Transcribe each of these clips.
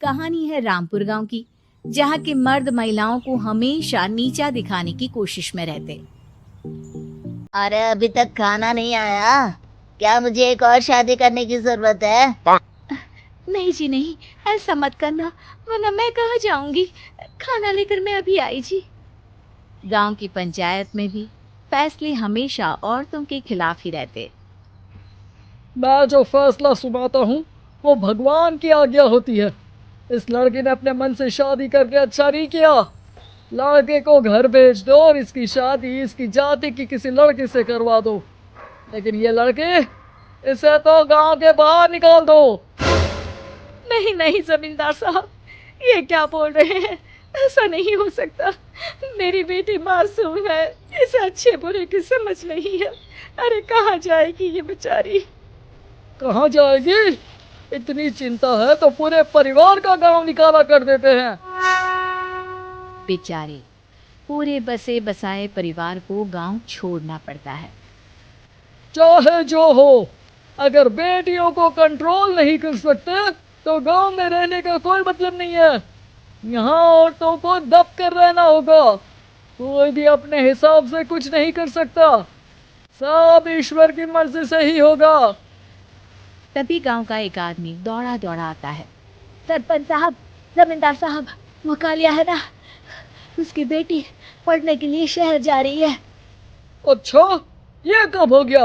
कहानी है रामपुर गांव की, जहाँ के मर्द महिलाओं को हमेशा नीचा दिखाने की कोशिश में रहते। अरे अभी तक खाना नहीं आया। क्या मुझे एक और शादी करने की जरूरत है? नहीं जी नहीं, ऐसा मत करना, वरना मैं कहाँ जाऊंगी। खाना लेकर मैं अभी आई जी। गांव की पंचायत में भी फैसले हमेशा औरतों के खिलाफ ही रहते। मैं जो फैसला सुनाता हूँ वो भगवान की आज्ञा होती है। इस लड़के ने अपने मन से शादी करके अच्छा नहीं किया। लड़के को घर भेज दो और इसकी शादी इसकी जाति की किसी लड़के से करवा दो। लेकिन ये लड़के, इसे तो गांव के बाहर निकाल दो। नहीं नहीं जमींदार साहब, ये क्या बोल रहे हैं? ऐसा नहीं हो सकता। मेरी बेटी मासूम है, इसे अच्छे बुरे की समझ नहीं है। अरे कहाँ जाएगी ये बेचारी? कहाँ जाएगी? इतनी चिंता है तो पूरे परिवार का गांव निकाला कर देते हैं। बेचारे पूरे बसे बसाए परिवार को गांव छोड़ना पड़ता है। चाहे जो हो, अगर बेटियों को कंट्रोल नहीं कर सकते तो गांव में रहने का कोई मतलब नहीं है। यहाँ औरतों को दब कर रहना होगा। कोई भी अपने हिसाब से कुछ नहीं कर सकता। सब ईश्वर की मर्जी से ही होगा। तभी गांव का एक आदमी दौड़ा दौड़ा आता है। सरपंच साहब, जमींदार साहब, वो कालिया है ना, उसकी बेटी पढ़ने के लिए शहर जा रही है। अच्छा, ये कब हो गया?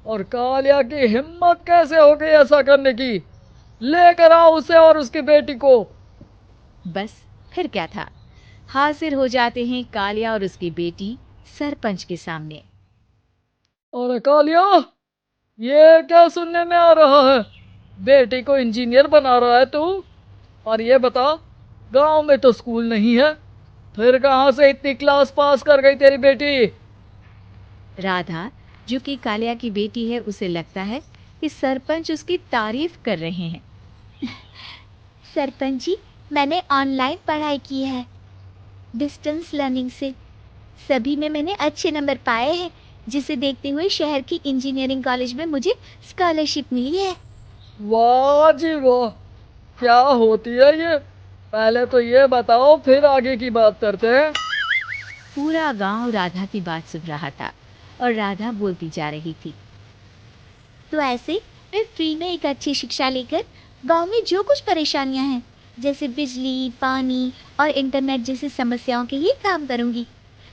और कालिया की हिम्मत कैसे हो गई ऐसा करने की? लेकर आओ उसे और उसकी बेटी को। बस फिर क्या था, हाजिर हो जाते हैं कालिया और उसकी बेटी सरपंच के सामने। और कालिया, ये क्या सुनने में आ रहा है? बेटी को इंजीनियर बना रहा है तू? और ये बता, गांव में तो स्कूल नहीं है, फिर कहाँ से इतनी क्लास पास कर गई तेरी बेटी? राधा, जो कि कालिया की बेटी है, उसे लगता है कि सरपंच उसकी तारीफ कर रहे हैं। सरपंच जी, मैंने ऑनलाइन पढ़ाई की है, डिस्टेंस लर्निंग से। सभी में मैंने अच्छे नंबर पाए हैं, जिसे देखते हुए शहर की इंजीनियरिंग कॉलेज में मुझे स्कॉलरशिप मिली है। वाह जी वाह, क्या होती है ये? पहले तो ये बताओ, फिर आगे की बात करते हैं। पूरा गांव राधा की बात सुन रहा था और राधा बोलती जा रही थी। तो ऐसे मैं फ्री में एक अच्छी शिक्षा लेकर गांव में जो कुछ परेशानियां हैं, जैसे बिजली, पानी और इंटरनेट जैसी समस्याओं के लिए काम करूंगी।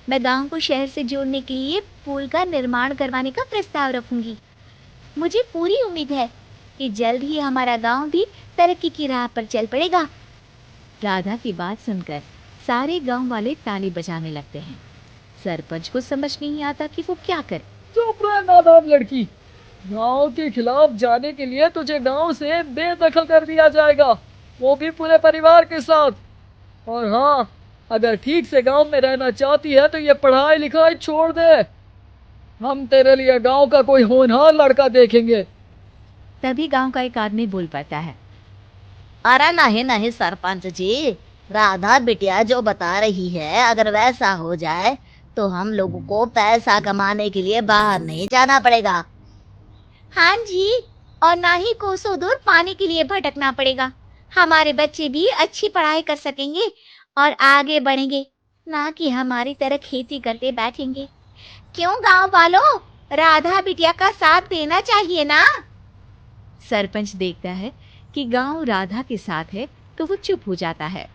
मैं गांव को शहर से जोड़ने के लिए पुल का निर्माण करवाने का प्रस्ताव रखूंगी। मुझे पूरी उम्मीद है कि जल्द ही हमारा गांव भी तरक्की की राह पर चल पड़ेगा। राधा की बात सुनकर सारे गांव वाले ताली बजाने लगते हैं। सरपंच को समझ नहीं आता कि वो क्या करे। चुप रह नादान लड़की। गांव के खिलाफ जाने के लिए तुझे गांव से बेदखल कर दिया जाएगा, वो भी पूरे परिवार के साथ। और हाँ, अगर ठीक से गांव में रहना चाहती है तो ये पढ़ाई लिखाई छोड़ दे। हम तेरे लिए गांव का कोई होनहार लड़का देखेंगे। तभी गांव का एक आदमी बोल पाता है। अरे नहीं नहीं सरपंच जी, राधा बिटिया जो बता रही है अगर वैसा हो जाए तो हम लोगों को पैसा कमाने के लिए बाहर नहीं जाना पड़ेगा। हाँ जी, और ना ही कोसों दूर पानी के लिए भटकना पड़ेगा। हमारे बच्चे भी अच्छी पढ़ाई कर सकेंगे और आगे बढ़ेंगे, ना कि हमारी तरह खेती करते बैठेंगे। क्यों गांव वालों, राधा बिटिया का साथ देना चाहिए ना। सरपंच देखता है कि गांव राधा के साथ है तो वो चुप हो जाता है।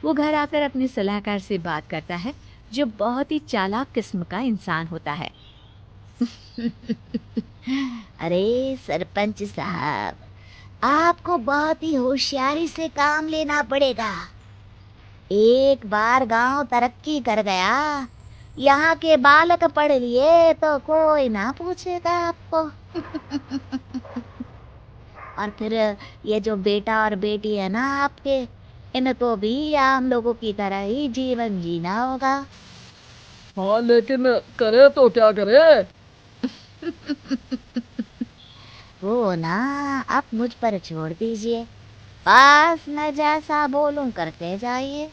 वो घर आकर अपने सलाहकार से बात करता है, जो बहुत ही चालाक किस्म का इंसान होता है। अरे सरपंच साहब, आपको बहुत ही होशियारी से काम लेना पड़ेगा। एक बार गांव तरक्की कर गया, यहाँ के बालक पढ़ लिए तो कोई ना पूछेगा आपको। और फिर ये जो बेटा और बेटी है ना आपके, इनको भी आम लोगों की तरह ही जीवन जीना होगा। हाँ, लेकिन करे तो क्या करे? वो ना, आप मुझ पर छोड़ दीजिए, बस मैं जैसा बोलूं करते जाइए।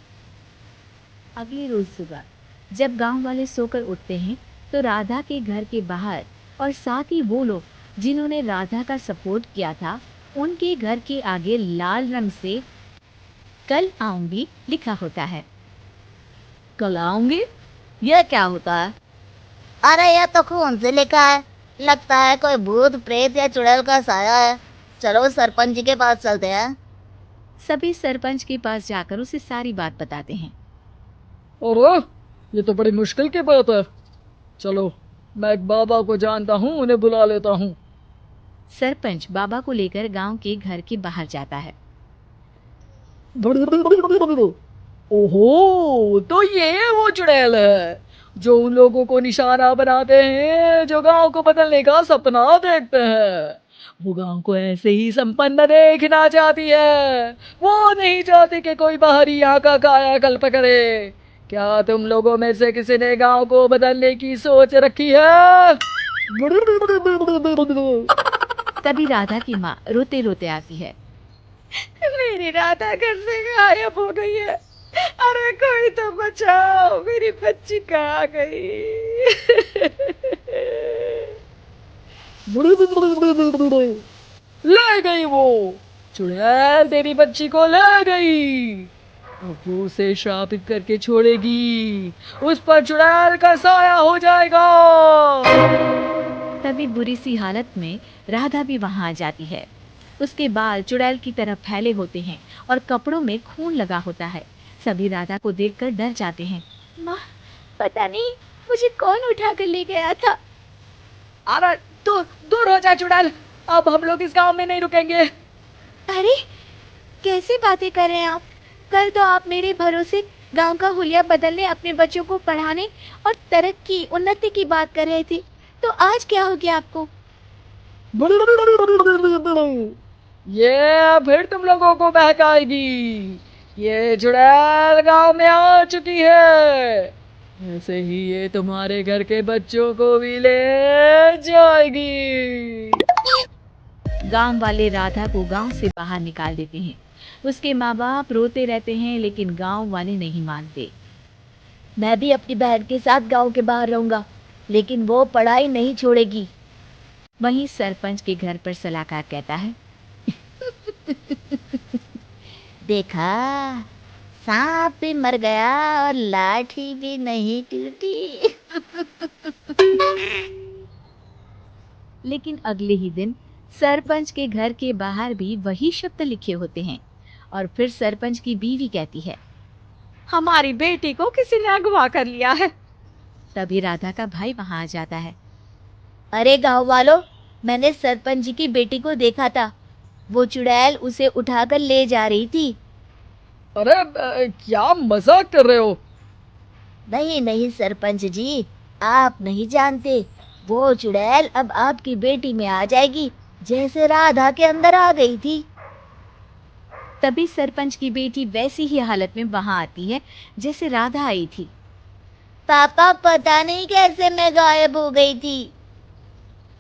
अगली रोज सुबह जब गांव वाले सोकर उठते हैं, तो राधा के घर के बाहर और साथ ही वो लोग जिन्होंने राधा का सपोर्ट किया था, उनके घर के आगे लाल रंग से कल आऊंगी लिखा होता है। कल आऊंगी, यह क्या होता है? अरे यह तो खून से लिखा है, लगता है कोई भूत प्रेत या चुड़ैल का साया है। चलो सरपंच जी के पास चलते हैं। सभी सरपंच के पास जाकर उसे सारी बात बताते हैं। अरे ये तो बड़ी मुश्किल की बात है। चलो मैं एक बाबा को जानता हूँ, उन्हें बुला लेता हूँ। सरपंच बाबा को लेकर गांव के घर के बाहर जाता है। ओहो, तो ये वो चुड़ैल है जो उन लोगों को निशाना बनाते हैं जो गांव को बदलने का सपना देखते हैं। वो गांव को ऐसे ही संपन्न देखना चाहती है। वो नहीं चाहती कि कोई बाहरी यहाँ का कायाकल्प करे। क्या तुम लोगों में से किसी ने गांव को बदलने की सोच रखी है? तभी राधा की माँ रोते रोते आती है। मेरी राधा घर से गायब हो गई है। अरे कोई तो बचाओ, मेरी बच्ची कहाँ गई? ले गई वो चुड़ैल, तेरी बच्ची को ले गई। अब वो उसे श्रापित करके छोड़ेगी, उस पर चुड़ैल का साया हो जाएगा। तभी बुरी सी हालत में राधा भी वहां आ जाती है। उसके बाल चुड़ैल की तरह फैले होते हैं और कपड़ों में खून लगा होता है। सभी राधा को देखकर डर जाते हैं। माँ, पता नहीं मुझे कौन उठा कर ले गया था। अरे तू दूर हो जा चुड़ैल, अब हम लोग इस गांव में नहीं रुकेंगे। अरे कैसी बातें कर रहे हैं आप? कल तो आप मेरे भरोसे गांव का हुलिया बदलने, अपने बच्चों को पढ़ाने और तरक्की उन्नति की बात कर रहे थे, तो आज क्या हो गया आपको? ये फिर तुम लोगों को बहकाएगी। ये चुड़ैल गांव में आ चुकी है, ऐसे ही ये तुम्हारे घर के बच्चों को भी ले जाएगी। गांव वाले राधा को गांव से बाहर निकाल देते हैं। उसके माँ बाप रोते रहते हैं लेकिन गांव वाले नहीं मानते। मैं भी अपनी बहन के साथ गांव के बाहर रहूंगा, लेकिन वो पढ़ाई नहीं छोड़ेगी। वहीं सरपंच के घर पर सलाहकार कहता है। देखा, सांप भी मर गया और लाठी भी नहीं टूटी। लेकिन अगले ही दिन सरपंच के घर के बाहर भी वही शब्द लिखे होते हैं और फिर सरपंच की बीवी कहती है, हमारी बेटी को किसी ने अगवा कर लिया है। तभी राधा का भाई वहां आ जाता है। अरे गांव वालों, मैंने सरपंच जी की बेटी को देखा था। वो चुड़ैल उसे उठाकर ले जा रही थी। अरे क्या मजाक कर रहे हो? नहीं नहीं सरपंच जी, आप नहीं जानते। वो चुड़ैल अब आपकी बेटी में आ जाएगी, जैसे राधा के अंदर आ गई थी। तभी सरपंच की बेटी वैसी ही हालत में वहां आती है जैसे राधा आई थी। पापा पता नहीं कैसे मैं गायब हो गई थी।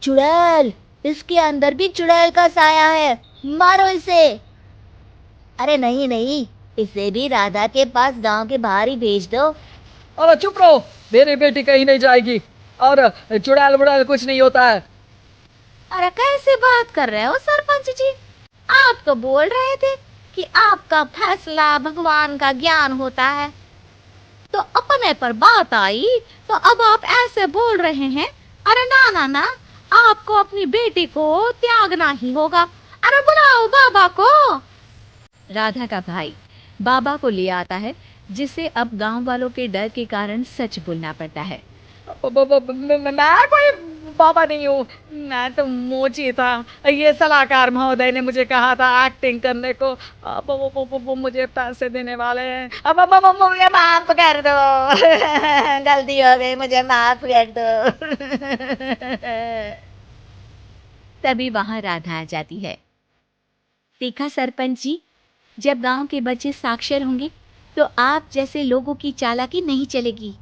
चुड़ैल, इसके अंदर भी चुड़ैल का साया है, मारो इसे। अरे नहीं नहीं, इसे भी राधा के पास गांव के बाहर ही भेज दो। अरे चुप रहो, मेरी बेटी कहीं नहीं जाएगी और चुड़ैल वुड़ैल कुछ नहीं होता है। अरे कैसे बात कर रहे हो सरपंच जी? आप तो बोल रहे थे कि आपका फैसला भगवान का ज्ञान होता है, तो अपने पर बात आई तो अब आप ऐसे बोल रहे हैं। अरे ना ना ना, आपको अपनी बेटी को त्यागना ही होगा। अरे बुलाओ बाबा को। राधा का भाई बाबा को ले आता है, जिसे अब गांव वालों के डर के कारण सच बोलना पड़ता है। मैं कोई बाबा नहीं हूँ, मैं तो मोची था। ये सलाहकार महोदय ने मुझे कहा था एक्टिंग करने को। अब वो मुझे पैसे देने वाले हैं। अब मुझे माफ कर दो। गलती हो गई, मुझे माफ कर दो। तभी वहां राधा आ जाती है। देखा सरपंच जी, जब गांव के बच्चे साक्षर होंगे तो आप जैसे लोगों की चालाकी नहीं चलेगी।